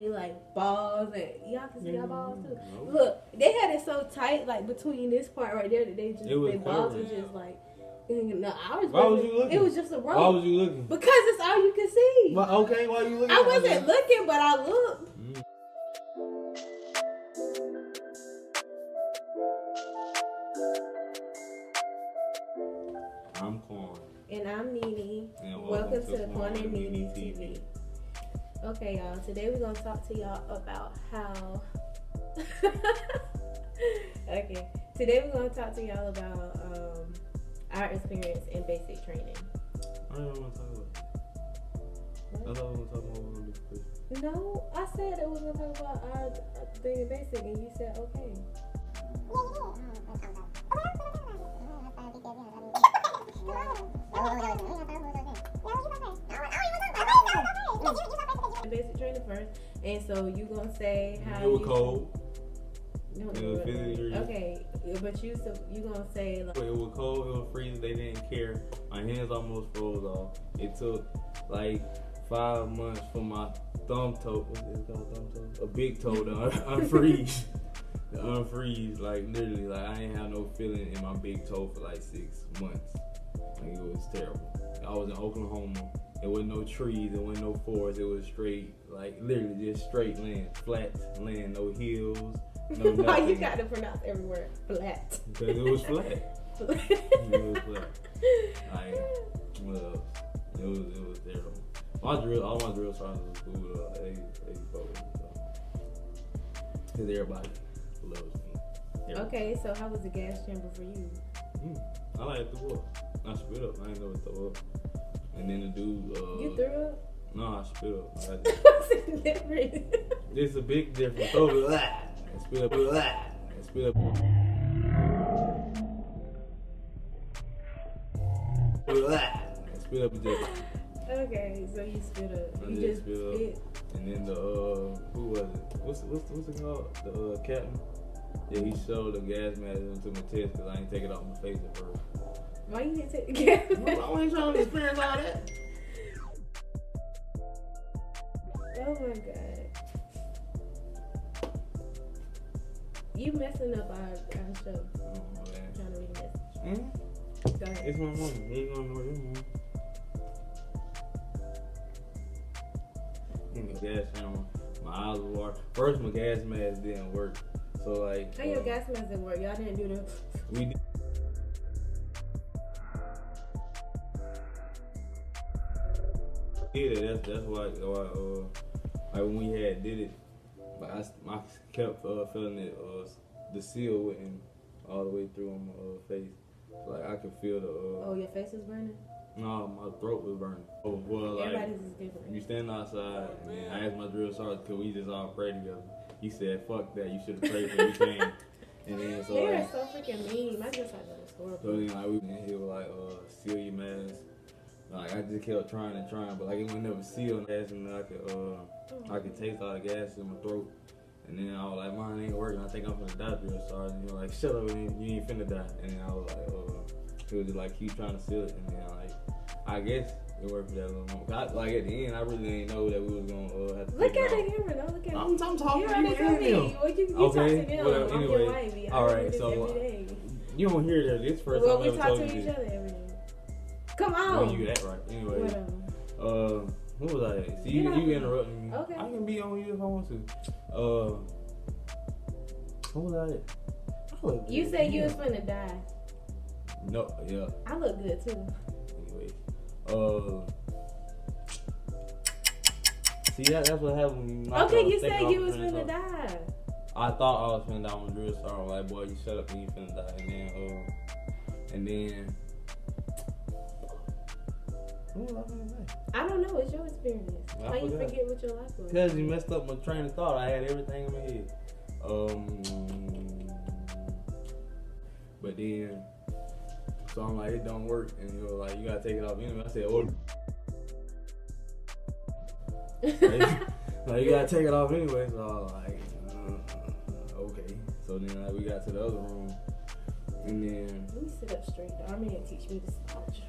like balls, and y'all can see y'all balls too. No. Look, they had it so tight, like between this part right there, that they just their balls were just like. No, why was you looking? It was just a rope. Why was you looking? Because it's all you can see. Well, okay, why you looking? I wasn't looking, but I looked. I'm Quan. And I'm Nene. And welcome to Quan and Nene TV. Okay, y'all. Today we're going to talk to y'all about how... Okay. Today we're going to talk to y'all about our experience in basic training. I don't want to talk about that. I thought we were going to talk about this. No, I said that we were going to talk about our thing in basic, and you said okay. Basic training first, and so you gonna say how it was cold. No, it was 50 degrees. Okay, but you gonna say like it was cold, it was freezing. They didn't care. My hands almost froze off. It took like 5 months for my thumb toe. What is it called? Thumb toe? A big toe to unfreeze. To unfreeze, like literally, like I ain't have no feeling in my big toe for like 6 months. Like it was terrible. I was in Oklahoma. There was no trees, there was no forest. It was straight, like literally just straight land, flat land, no hills, no nothing. Why you got to pronounce every word flat? Because it was flat. It was flat. Like, well, it was terrible. All my drill sergeants was cool. They focused. Because everybody loves me. Okay, so how was the gas chamber for you? I like to throw up. I spit up. I ain't never throw up. And then the dude. You threw up? No, I spit up. What's the difference? It's a big difference. Throw it and spit up. And spit up. And spit up again. Okay, so you spit up. You just spit up. And then the who was it? What's it called? The captain. Yeah, he showed the gas mask into my test because I ain't take it off my face at first. Why you didn't take the gas mask? I ain't trying to experience all that. Oh my god. You messing up our show. Oh, man. Trying to read a message. Go ahead. It's my mom. You ain't gonna know your mom. Gas channel. My eyes were water. First, my gas mask didn't work. So like. How your gas mask didn't work? Y'all didn't do the. We did. Yeah, that's why like when we had did it, but I kept feeling it, the seal wasn't all the way through on my face. Like I could feel the. Oh, your face was burning? No, my throat was burning. Oh, well, like everybody's is different. You stand outside, and I asked my drill sergeant, could we just all pray together? He said, "Fuck that, you should have prayed when you came." And then so they like, are so freaking mean. My drill sergeant was horrible. So then like he was like, seal your mask. Like I just kept trying, but like it would never seal gas, and I could taste all the gas in my throat. And then I was like, mine ain't working. I think I'm finna die, drill sergeant. And he was like, shut up, you ain't finna die. And then I was like, he was just like keep trying to seal it, and then like I guess it worked for that little moment. Like at the end, I really didn't know that we was gonna have to. Look at the camera, don't look at me. I'm talking you to you and me. Well, you talk to them. Well, I'm anyway, your wifey. all right, so you don't hear that this first well, time we I ever talk told to you each this. other every day. Come on. Well, you act right. Anyway, what was I at? See, you interrupting me. Okay. I can be on you if I want to. What was I at? You said you was finna die. No, yeah. I look good too. Anyway, see that's what happened. Okay, you said you was finna die. I thought I was finna die when drill sergeant was like, boy, you shut up and you finna die. And then. I don't know. It's your experience. Why you forget what your life was? Because you messed up my train of thought. I had everything in my head. But then, so I'm like, it don't work, and you were like, you gotta take it off anyway. I said, oh, like you gotta take it off anyway. So I was like, okay. So then like, we got to the other room, and then. Let me sit up straight. The army didn't teach me to slouch.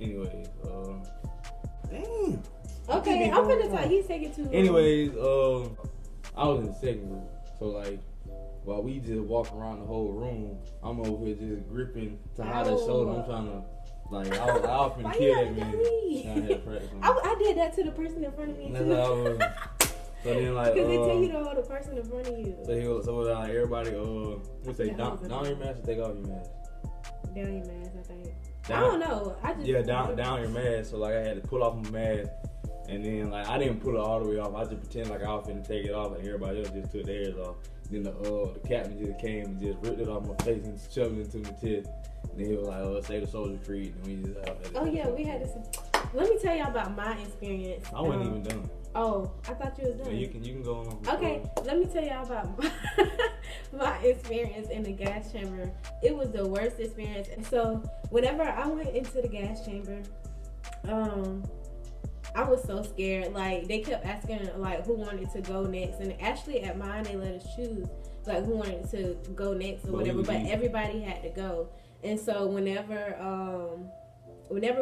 Anyway, damn. Okay, I'm finna talk. He's taking too long. Anyways, I was in the second room, so like while we just walk around the whole room, I'm over here just gripping Tahada's shoulder. I'm trying to like I was finna kill that man. I did that to the person in front of me too. So then like because they tell you to hold the person in front of you. So like everybody we say down your mask or take off your mask. Down your mask, I think. I don't know. Down your mask. So like I had to pull off my mask, and then like I didn't pull it all the way off. I just pretend like I was finna take it off, and everybody else just took theirs off. Then the captain just came and just ripped it off my face and shoved it into my chest. And then he was like, "Say the soldier creed." And we just we had this. Let me tell y'all about my experience. I wasn't even done. Oh, I thought you was done. Yeah, you can go on. Okay, let me tell y'all about my experience in the gas chamber. It was the worst experience. And so whenever I went into the gas chamber, I was so scared. Like they kept asking like who wanted to go next, and actually at mine they let us choose like who wanted to go next or whatever. But everybody had to go, and so whenever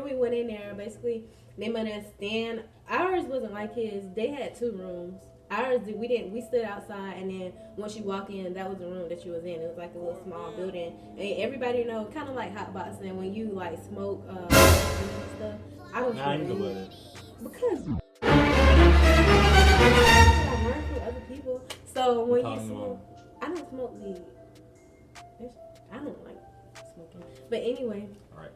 we went in there, basically they made us stand. Ours wasn't like his. They had 2 rooms. Ours, we stood outside, and then once you walk in, that was the room that you was in. It was like a little small building, and everybody know, kind of like hotboxing when you like smoke and stuff. I don't know about it because I learned from other people. So when you smoke, I don't smoke weed. I don't like smoking, but anyway. All right.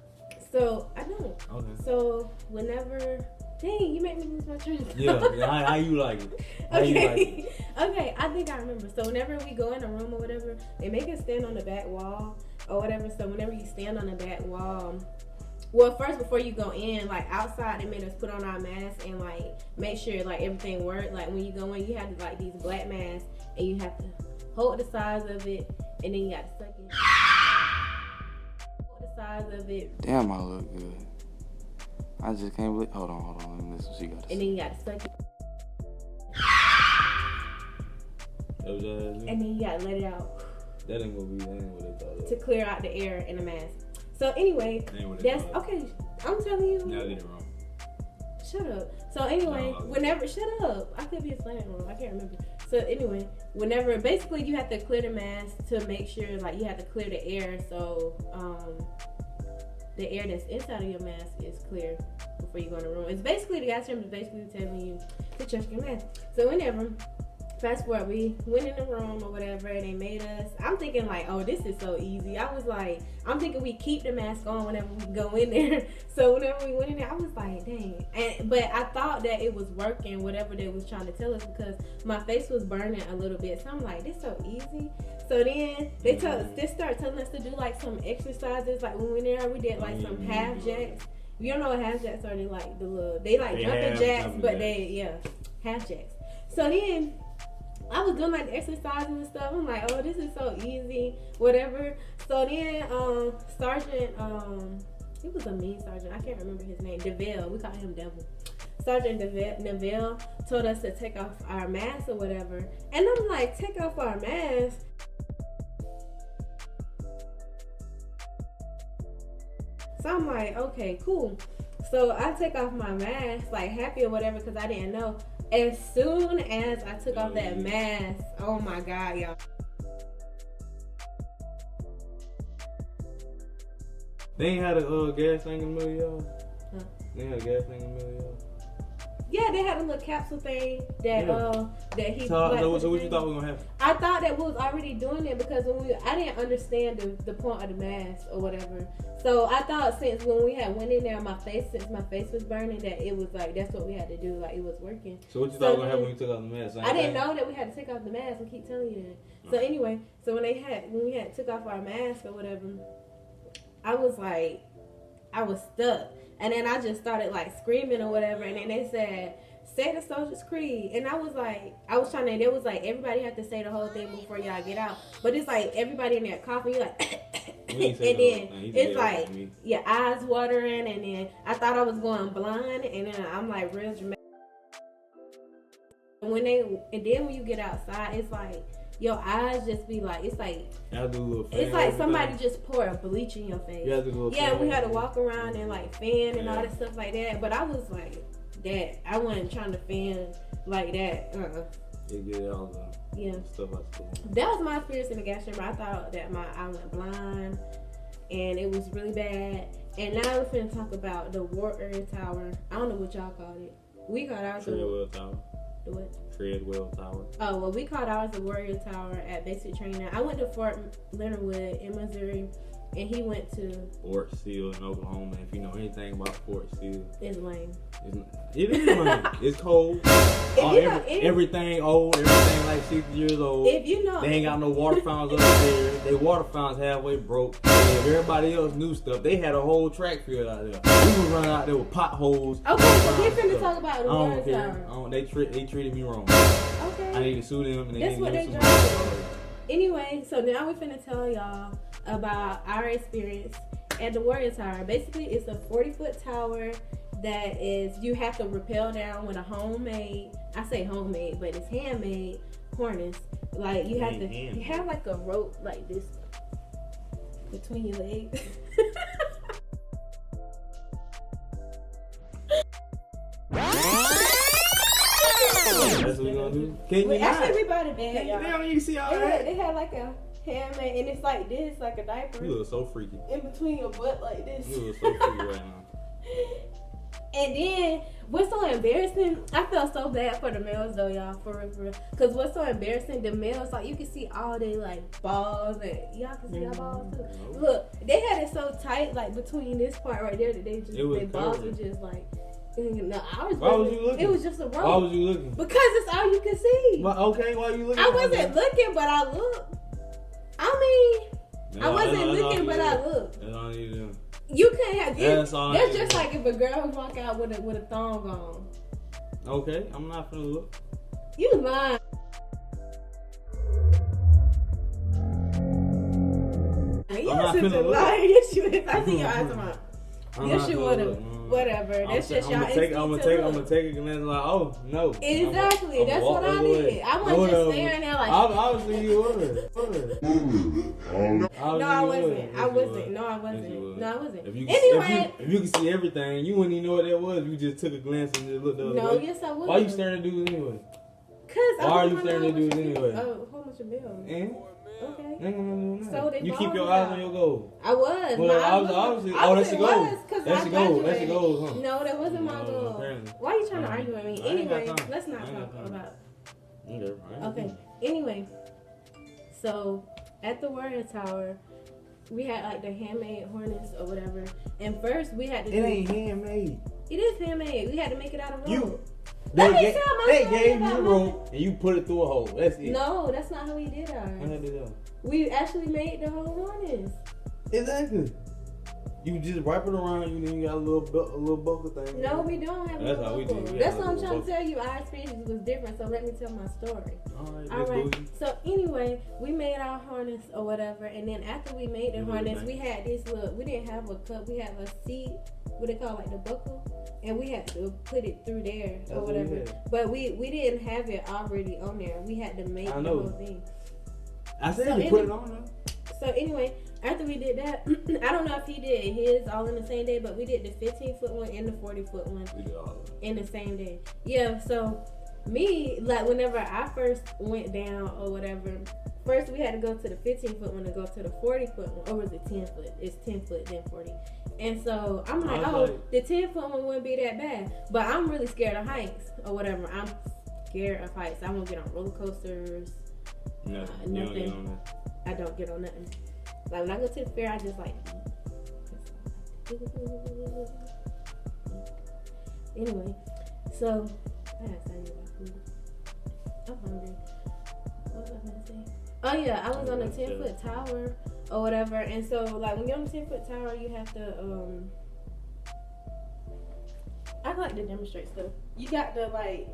So I don't. Okay. So whenever. Dang, you made me lose my train of thought. Yeah, how you like it? Okay, I think I remember. So whenever we go in a room or whatever, they make us stand on the back wall or whatever. So whenever you stand on the back wall, well, first before you go in, like outside, they made us put on our masks and like make sure like everything worked. Like when you go in, you have like these black masks and you have to hold the size of it and then you got to suck it. Hold the size of it. Damn, I look good. I just can't believe. Hold on. Let me listen what she got to say. And then you got to suck it. And then you got to let it out. That ain't what they thought of. To clear out the air in the mask. So anyway, that's okay. I'm telling you. Now they did it wrong. Shut up. So anyway, shut up. I could be explaining wrong. I can't remember. So anyway, whenever basically you have to clear the mask to make sure like you have to clear the air so the air that's inside of your mask is clear before you go in the room. It's basically the gas chamber is basically telling you to check your mask. So whenever, fast forward, we went in the room or whatever, and they made us. I'm thinking like, oh, this is so easy. I'm thinking we keep the mask on whenever we go in there. So whenever we went in there, I was like, dang. But I thought that it was working, whatever they was trying to tell us, because my face was burning a little bit. So I'm like, this so easy. So then they start telling us to do like some exercises. Like when we went there, we did like some half jacks. You don't know what half jacks are? They like jumping jacks, but half jacks. So then I was doing like the exercises and stuff. I'm like, oh, this is so easy, whatever. So then Sergeant, he was a mean sergeant. I can't remember his name. DeVille. We call him Devil. Sergeant DeVille told us to take off our masks or whatever. And I'm like, take off our masks? So I'm like, okay, cool. So I take off my mask, like happy or whatever, because I didn't know. As soon as I took off that mask, oh my God, y'all. They ain't had a gas thing in the middle, y'all? Huh? They had a gas thing in the middle, y'all? Yeah, they had a little capsule thing that he. So what you thought was gonna happen? I thought that we was already doing it because I didn't understand the point of the mask or whatever. So I thought since when we had went in there, my face was burning, that it was like that's what we had to do, like it was working. So what you thought was gonna happen when you took off the mask? I didn't know that we had to take off the mask. I keep telling you that. So anyway, so when we had took off our mask or whatever, I was stuck. And then I just started like screaming or whatever. And then they said, say the soldier's creed. And I was trying to, it was like, everybody had to say the whole thing before y'all get out. But it's like, everybody in there coughing, you're like, and then it's like, your eyes watering. And then I thought I was going blind. And then I'm like real dramatic. And then when you get outside, it's like, your eyes just be like, it's like somebody just pour a bleach in your face. You have to we had to walk around and like fan and all that stuff like that. But I was like, that I wasn't trying to fan like that. They get all the stuff I school. That was my experience in the gas chamber. I thought that I went blind, and it was really bad. And now we're finna talk about the Warrior Tower. I don't know what y'all called it. We called ours Treadwell Tower. The what? Treadwell Tower. Oh, well, we called ours the Warrior Tower at basic training. I went to Fort Leonard Wood in Missouri, and he went to Fort Sill in Oklahoma. If you know anything about Fort Sill, it's lame. It is lame. It's cold. Everything old. Everything like 60 years old. If you know, they ain't got no water fountains up there. They water fountains halfway broke. If everybody else knew stuff, they had a whole track field out there. We was running out there with potholes. Okay, so we're finna talk about the Warrior Tower. They treated me wrong. Okay. I need to sue them. And that's what they dropped. Anyway, so now we're finna tell y'all about our experience at the Warrior Tower. Basically, it's a 40-foot tower that is, you have to rappel down with a homemade, I say homemade, but it's handmade harness. Like, you have you have like a rope like this between your legs. That's what we gonna do? Actually, we bought it back, y'all. Damn, you see all that? They had like a handmade, and it's like this, like a diaper. You look so freaky. In between your butt like this. You look so freaky right now. And then, what's so embarrassing, I felt so bad for the males though, y'all, for real. Because what's so embarrassing, the males, like, you can see all they, like, balls, and y'all can see y'all balls too. Look, they had it so tight, like, between this part right there, that they just, their balls were just, like, no, why was you looking? It was just a rope. Why was you looking? Because it's all you can see. Well, okay, why you looking? I wasn't looking, but I looked. I mean, I wasn't looking, but I looked. That's all you do. You can't have this. That's just like if a girl walk out with a thong on. Okay, I'm not finna look. You lying. I'm not finna look. Yes, you is. I see your eyes on. Yes, you would have. Whatever. That's just y'all instinct. I'm gonna take a glance like, oh no. Exactly. That's what I did. I wasn't just staring there like. Obviously you would. No, I wasn't. No, I wasn't. If you could see everything, you wouldn't even know what that was. You just took a glance and just looked the other way. No, yes I would. Why you staring at dudes anyway? Why are you staring at dudes anyway? Oh, how much a bill? Okay. No. So they you keep your eyes on your goal. I was. Well, obviously. Oh, that's your goal. That's your goal. That's your goal, huh? No, that wasn't my goal. Apparently. Why are you trying to argue with me? Anyway, let's not talk about. Okay. Anyway, so at the Warrior Tower, we had like the handmade harness or whatever. And first we had to. It ain't handmade. It is handmade. We had to make it out of rope. They gave you the rope and you put it through a hole. That's it. No, that's not how we did ours. How did it? We actually made the whole harness. Exactly. You just wrap it around you, then you got a little buckle thing. No, we don't have a little buckle. That's what I'm trying to tell you. Our experience was different, so let me tell my story. All right. So anyway, we made our harness or whatever, and then after we made the harness, we had this little. We didn't have a cup. We had a seat. What they call like the buckle, and we had to put it through there or whatever. But we didn't have it already on there. We had to make the whole thing. I said you put it on there. So anyway, after we did that, I don't know if he did his all in the same day, but we did the 15-foot one and the 40-foot one in the same day. Yeah, so me, like whenever I first went down or whatever, first we had to go to the 15-foot one to go to the 40-foot one, or was it 10-foot? It's 10-foot, then 40. And so I'm like, the 10-foot one wouldn't be that bad. But I'm really scared of heights or whatever. I'm scared of heights. I won't get on roller coasters. Nothing. You don't get on that? I don't get on nothing. Like when I go to the fair, I just like. Anyway, so I had to tell you about food. I'm hungry. What was I going to say? Oh yeah, I was on a 10-foot tower or whatever, and so like when you're on a 10-foot tower, you have to I like to demonstrate stuff. You got to like,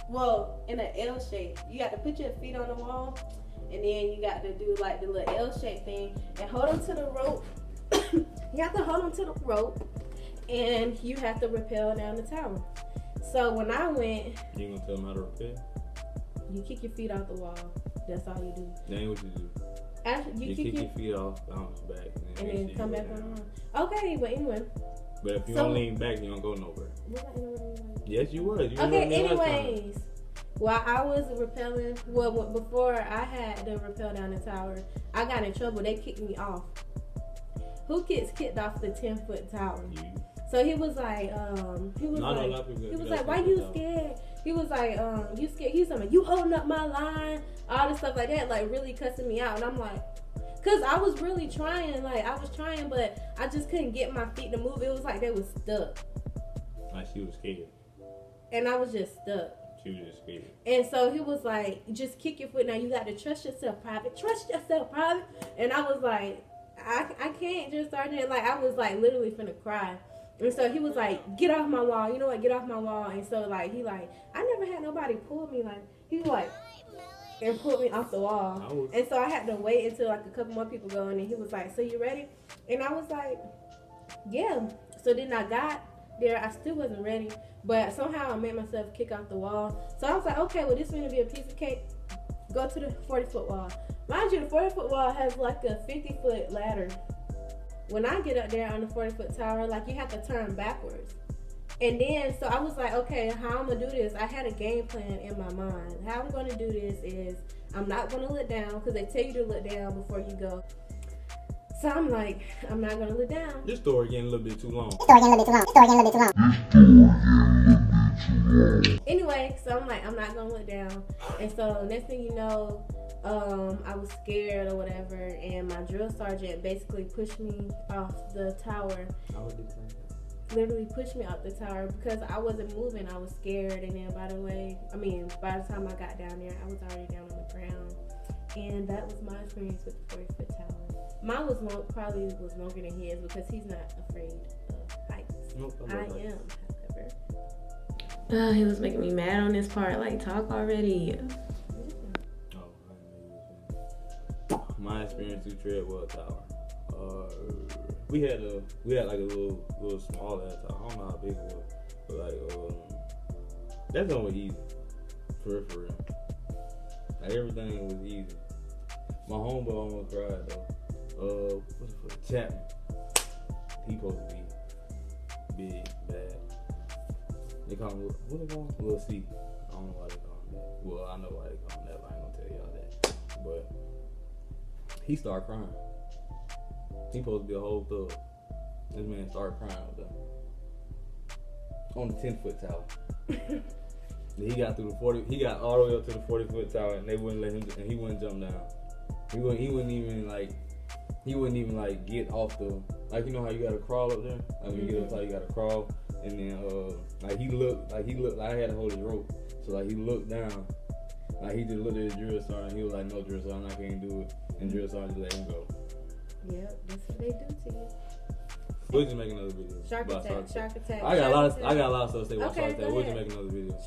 well, in an L shape, you got to put your feet on the wall, and then you got to do like the little L shape thing and hold on to the rope. You have to hold on to the rope, and you have to rappel down the tower. So when I went, you gonna tell them how to rappel? You kick your feet off the wall. That's all you do. That ain't what you do. After you kick your feet off, bounce back, and then come back on. Okay, but anyway. But if you don't lean back, you don't go nowhere. What about Yes, you was. You Okay, was anyways. While I was rappelling, before I had to rappel down the tower, I got in trouble. They kicked me off. Who gets kicked off the 10-foot tower? You. So he was like, why you scared? He was like, you scared? He was like, you holding up my line, all this stuff like that, like really cussing me out. And I'm like, cause I was really trying, but I just couldn't get my feet to move. It was like they was stuck. Like she was scared. And I was just stuck. She was just scared. And so he was like, just kick your foot. Now you got to trust yourself, private. Trust yourself, private. And I was like, I can't just start it. Like I was like literally finna cry. And so he was like, get off my wall. You know what? Get off my wall. And so like he like, I never had nobody pull me. Like he was like, and pulled me off the wall. And so I had to wait until like a couple more people go. And then he was like, so you ready? And I was like, yeah. So then I got there. I still wasn't ready. But somehow I made myself kick off the wall. So I was like, okay, well, this is going to be a piece of cake. Go to the 40-foot wall. Mind you, the 40-foot wall has like a 50-foot ladder. When I get up there on the 40-foot tower, like you have to turn backwards. And then, so I was like, okay, how I'm going to do this? I had a game plan in my mind. How I'm going to do this is I'm not going to look down because they tell you to look down before you go. So I'm like, I'm not going to look down. This story getting a little bit too long. Anyway, so I'm like, I'm not going to look down. And so next thing you know, I was scared or whatever. And my drill sergeant basically pushed me off the tower. Literally pushed me off the tower because I wasn't moving. I was scared. And then by the time I got down there, I was already down on the ground. And that was my experience with the 40-foot tower. Mine was probably longer than his because he's not afraid of heights. Nope, I am, however. He was making me mad on this part. Like, talk already. My experience through Treadwell Tower. We had like a little small ass tower. I don't know how big it was, but like that's one was easy. For real. Like everything was easy. My homeboy almost cried though. What's it for? Chapman. He supposed to be big, bad. They call him, what they call him? Lil C. I don't know why they call him that. Well, I know why they call him that, but I ain't gonna tell y'all that. But he started crying. He supposed to be a whole thug. This man started crying with them. On the 10-foot tower. He got through the 40. He got all the way up to the 40-foot tower, and they wouldn't let him. And he wouldn't jump down. He wouldn't even like get off the, like, you know how you gotta crawl up there. Like when you get up top, you gotta crawl, and then like he looked. Like I had to hold his rope, so like he looked down. Like he just looked at his drill sergeant. He was like, "No, drill sergeant, I can't do it." And drill sergeant just let him go. Yep, that's what they do to you. We'll just make another video. Shark attack. I got a lot of stuff to say about Shark Attack. We'll just make another video.